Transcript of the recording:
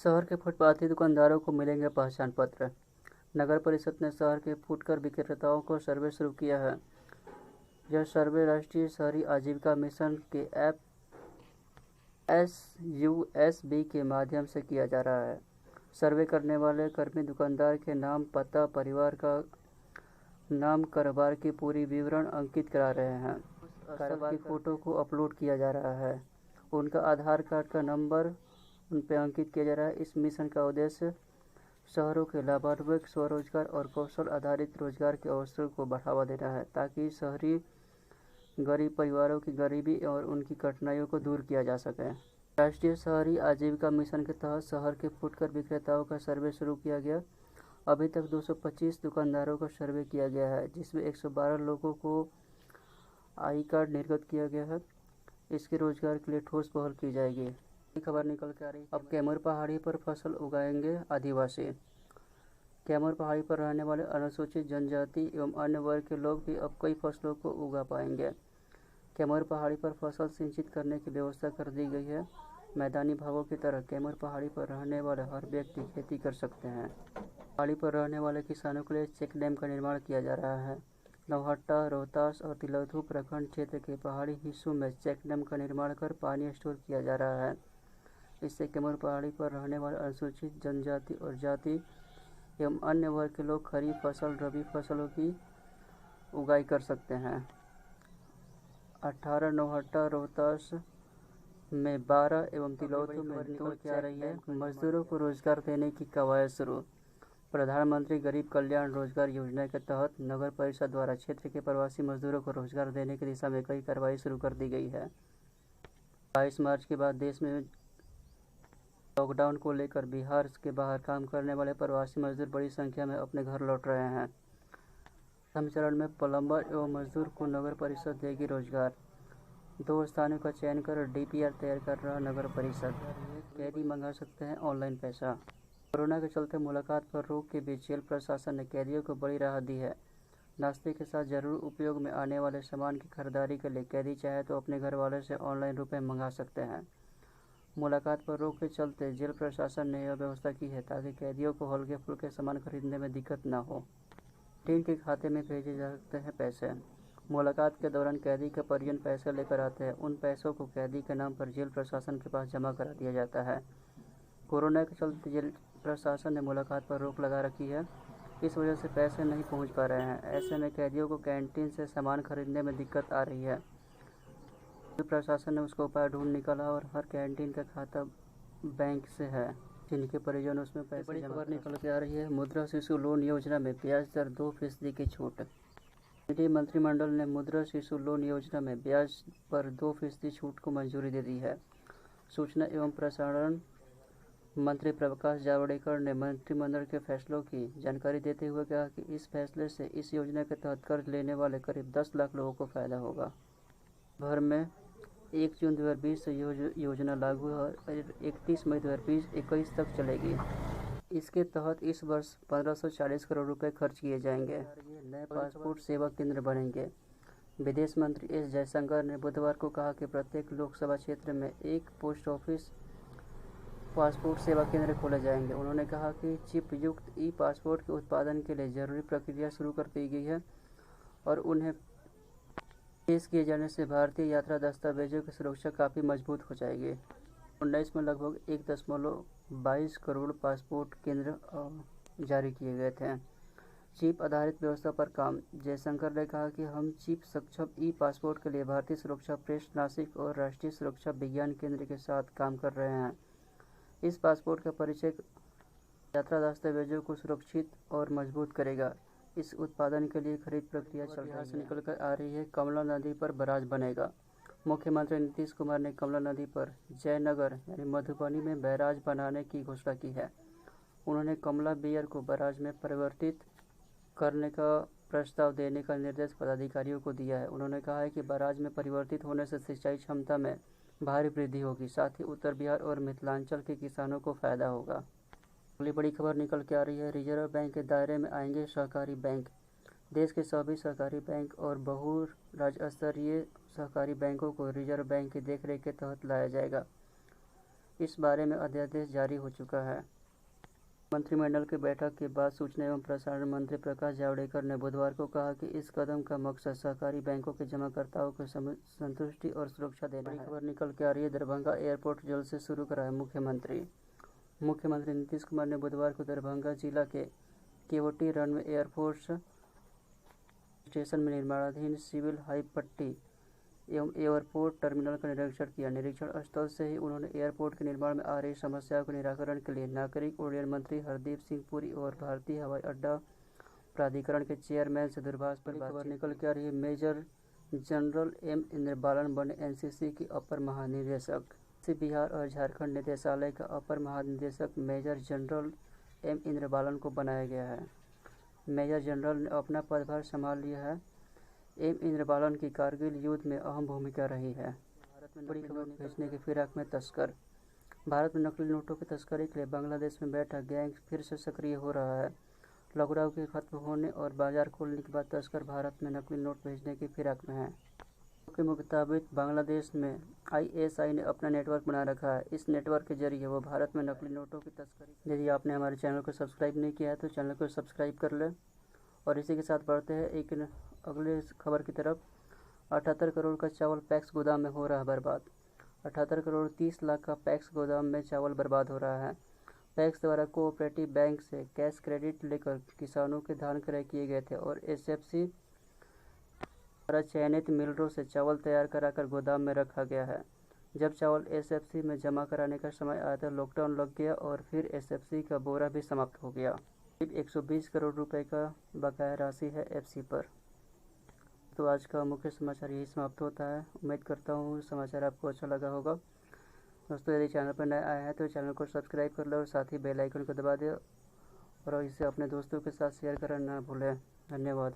शहर के फुटपाथी दुकानदारों को मिलेंगे पहचान पत्र। नगर परिषद ने शहर के फुटकर विक्रेताओं को सर्वे शुरू किया है। यह सर्वे राष्ट्रीय शहरी आजीविका मिशन के ऐप SUSB के माध्यम से किया जा रहा है। सर्वे करने वाले कर्मी दुकानदार के नाम, पता, परिवार का नाम, कारोबार की पूरी विवरण अंकित करा रहे हैं। कारोबार की फोटो को अपलोड किया जा रहा है। उनका आधार कार्ड का नंबर उन पर अंकित किया जा रहा है। इस मिशन का उद्देश्य शहरों के लाभान्वित स्वरोजगार और कौशल आधारित रोजगार के अवसरों को बढ़ावा देना है, ताकि शहरी गरीब परिवारों की गरीबी और उनकी कठिनाइयों को दूर किया जा सके। राष्ट्रीय शहरी आजीविका मिशन के तहत शहर के फुटकर विक्रेताओं का सर्वे शुरू किया गया। अभी तक 225 दुकानदारों का सर्वे किया गया है, जिसमें 112 लोगों को आई कार्ड निर्गत किया गया है। इसके रोजगार के लिए ठोस पहल की जाएगी। खबर निकल के आ रही है। अब कैमूर पहाड़ी पर फसल उगाएंगे आदिवासी। कैमूर पहाड़ी पर रहने वाले अनुसूचित जनजाति एवं अन्य वर्ग के लोग भी अब कई फसलों को उगा पाएंगे। कैमूर पहाड़ी पर फसल सिंचित करने की व्यवस्था कर दी गई है। मैदानी भागों की तरह कैमूर पहाड़ी पर रहने वाले हर व्यक्ति खेती कर सकते हैं। पहाड़ी पर रहने वाले किसानों के लिए चेक डैम का निर्माण किया जा रहा है। नौहट्टा, रोहतास और तिलौथू प्रखंड क्षेत्र के पहाड़ी हिस्सों में चेक डैम का निर्माण कर पानी स्टोर किया जा रहा है। इससे कैमूर पहाड़ी पर रहने वाले अनुसूचित जनजाति और जाति एवं अन्य वर्ग के लोग खरीफ फसल, रबी फसलों की उगाई कर सकते हैं। 18 नौहट्टा, रोहतास में 12 एवं तिलौथू में 2 जा रही है। मजदूरों को रोजगार देने की कवायद शुरू। प्रधानमंत्री गरीब कल्याण रोजगार योजना के तहत नगर परिषद द्वारा क्षेत्र के प्रवासी मजदूरों को रोजगार देने की दिशा में कई कार्रवाई शुरू कर दी गई है। 22 मार्च के बाद देश में लॉकडाउन को लेकर बिहार के बाहर काम करने वाले प्रवासी मजदूर बड़ी संख्या में अपने घर लौट रहे हैं। प्रथम चरण में प्लम्बर एवं मजदूर को नगर परिषद देगी रोजगार। 2 स्थानों का चयन कर DPR तैयार कर रहा नगर परिषद। कैदी मंगा सकते हैं ऑनलाइन पैसा। कोरोना के चलते मुलाकात पर रोक के बीच जेल प्रशासन ने कैदियों को बड़ी राहत दी है। नाश्ते के साथ जरूर उपयोग में आने वाले सामान की खरीदारी के लिए कैदी चाहे तो अपने घर वाले से ऑनलाइन रुपए मंगा सकते हैं। मुलाकात पर रोक के चलते जेल प्रशासन ने यह व्यवस्था की है ताकि कैदियों को हल्के फुल्के सामान खरीदने में दिक्कत न हो। टीम के खाते में भेजे जा सकते हैं पैसे। मुलाकात के दौरान कैदी के परिजन पैसे लेकर आते हैं। उन पैसों को कैदी के नाम पर जेल प्रशासन के पास जमा करा दिया जाता है। कोरोना के चलते जेल प्रशासन ने मुलाकात पर रोक लगा रखी है। इस वजह से पैसे नहीं पहुँच पा रहे हैं। ऐसे में कैदियों को कैंटीन से सामान खरीदने में दिक्कत आ रही है। प्रशासन ने उसका उपाय ढूंढ निकाला और हर कैंटीन का खाता बैंक से है, जिनके परिजन उसमें पैसे जमा खबर निकल के आ रही है। मुद्रा शिशु लोन योजना में ब्याज दर 2% की छूट। केंद्रीय मंत्रिमंडल ने मुद्रा शिशु लोन योजना में ब्याज पर 2% छूट को मंजूरी दे दी है। सूचना एवं प्रसारण मंत्री प्रकाश जावड़ेकर ने मंत्रिमंडल के फैसलों की जानकारी देते हुए कहा कि इस फैसले से इस योजना के तहत कर्ज लेने वाले करीब 10 लाख लोगों को फायदा होगा। भर में 1 जून 2020 से योजना लागू है और 31 मई 2021 तक चलेगी। इसके तहत इस वर्ष 1540 करोड़ रुपए खर्च किए जाएंगे। नए पासपोर्ट सेवा केंद्र बनेंगे। विदेश मंत्री S जयशंकर ने बुधवार को कहा कि प्रत्येक लोकसभा क्षेत्र में एक पोस्ट ऑफिस पासपोर्ट सेवा केंद्र खोले जाएंगे। उन्होंने कहा कि चिप युक्त ई-पासपोर्ट के उत्पादन के लिए जरूरी प्रक्रिया शुरू कर दी गई है और उन्हें पेश किए जाने से भारतीय यात्रा दस्तावेजों की सुरक्षा काफ़ी मजबूत हो जाएगी। 19 में लगभग 1.22 करोड़ पासपोर्ट केंद्र जारी किए गए थे। चिप आधारित व्यवस्था पर काम। जयशंकर ने कहा कि हम चिप सक्षम ई-पासपोर्ट के लिए भारतीय सुरक्षा प्रेस नासिक और राष्ट्रीय सुरक्षा विज्ञान केंद्र के साथ काम कर रहे हैं। इस पासपोर्ट का परिचय यात्रा दस्तावेजों को सुरक्षित और मजबूत करेगा। इस उत्पादन के लिए खरीद प्रक्रिया चल रही है। निकल कर आ रही है। कमला नदी पर बैराज बनेगा। मुख्यमंत्री नीतीश कुमार ने कमला नदी पर जयनगर यानी मधुबनी में बैराज बनाने की घोषणा की है। उन्होंने कमला बियर को बैराज में परिवर्तित करने का प्रस्ताव देने का निर्देश पदाधिकारियों को दिया है। उन्होंने कहा है कि बैराज में परिवर्तित होने से सिंचाई क्षमता में भारी वृद्धि होगी, साथ ही उत्तर बिहार और मिथिलांचल के किसानों को फायदा होगा। अगली बड़ी खबर निकल के आ रही है। रिजर्व बैंक के दायरे में आएंगे सहकारी बैंक। देश के सभी सहकारी बैंक और बहु राज्य स्तरीय सहकारी बैंकों को रिजर्व बैंक की देखरेख के तहत लाया जाएगा। इस बारे में अध्यादेश जारी हो चुका है। मंत्रिमंडल की बैठक के बाद सूचना एवं प्रसारण मंत्री प्रकाश जावड़ेकर ने बुधवार को कहा कि इस कदम का मकसद सहकारी बैंकों के जमाकर्ताओं को संतुष्टि और सुरक्षा देना है। खबर निकल के आ रही है, दरभंगा एयरपोर्ट जल्द से शुरू कराए मुख्यमंत्री नीतीश कुमार ने बुधवार को दरभंगा जिला के केवटी रनवे एयरफोर्स स्टेशन में निर्माणाधीन सिविल हाई पट्टी एवं एयरपोर्ट टर्मिनल का निरीक्षण किया। निरीक्षण स्थल से ही उन्होंने एयरपोर्ट के निर्माण में आ रही समस्याओं के निराकरण के लिए नागरिक उड्डयन मंत्री हरदीप सिंह पुरी और भारतीय हवाई अड्डा प्राधिकरण के चेयरमैन से दूरभाष पर बातचीत निकल के आ रही है। मेजर जनरल एम इंद्रबालन बने एनसीसी की अपर महानिदेशक। बिहार और झारखंड निदेशालय का अपर महानिदेशक मेजर जनरल एम इंद्रबालन को बनाया गया है। मेजर जनरल ने अपना पदभार संभाल लिया है। एम इंद्रबालन की कारगिल युद्ध में अहम भूमिका रही है। भारत में बड़ी खबर भेजने की फिराक में तस्कर। भारत में नकली नोटों की तस्करी के लिए बांग्लादेश में बैठा गैंग फिर से सक्रिय हो रहा है। लॉकडाउन के खत्म होने और बाजार खोलने के बाद तस्कर भारत में नकली नोट भेजने की फिराक में है। के मुताबिक बांग्लादेश में ISI ने अपना नेटवर्क बना रखा है। इस नेटवर्क के जरिए वो भारत में नकली नोटों की तस्करी। यदि आपने हमारे चैनल को सब्सक्राइब नहीं किया है तो चैनल को सब्सक्राइब कर लें। और इसी के साथ बढ़ते हैं एक अगले खबर की तरफ। 78 करोड़ का चावल पैक्स गोदाम में हो रहा है बर्बाद। 78 करोड़ 30 लाख का पैक्स गोदाम में चावल बर्बाद हो रहा है। पैक्स द्वारा कोऑपरेटिव बैंक से कैश क्रेडिट लेकर किसानों के धान क्रय किए गए थे और SFC द्वारा चयनित मिलरों से चावल तैयार कराकर गोदाम में रखा गया है। जब चावल SFC में जमा कराने का समय आया तो लॉकडाउन लग गया और फिर SFC का बोरा भी समाप्त हो गया। 120 करोड़ रुपए का बकाया राशि है FC पर। तो आज का मुख्य समाचार यही समाप्त होता है। उम्मीद करता हूँ समाचार आपको अच्छा लगा होगा। दोस्तों, यदि चैनल पर नए आए हैं तो चैनल को सब्सक्राइब कर लो और साथ ही बेल आइकन को दबा दें और इसे अपने दोस्तों के साथ शेयर करना ना भूलें। धन्यवाद।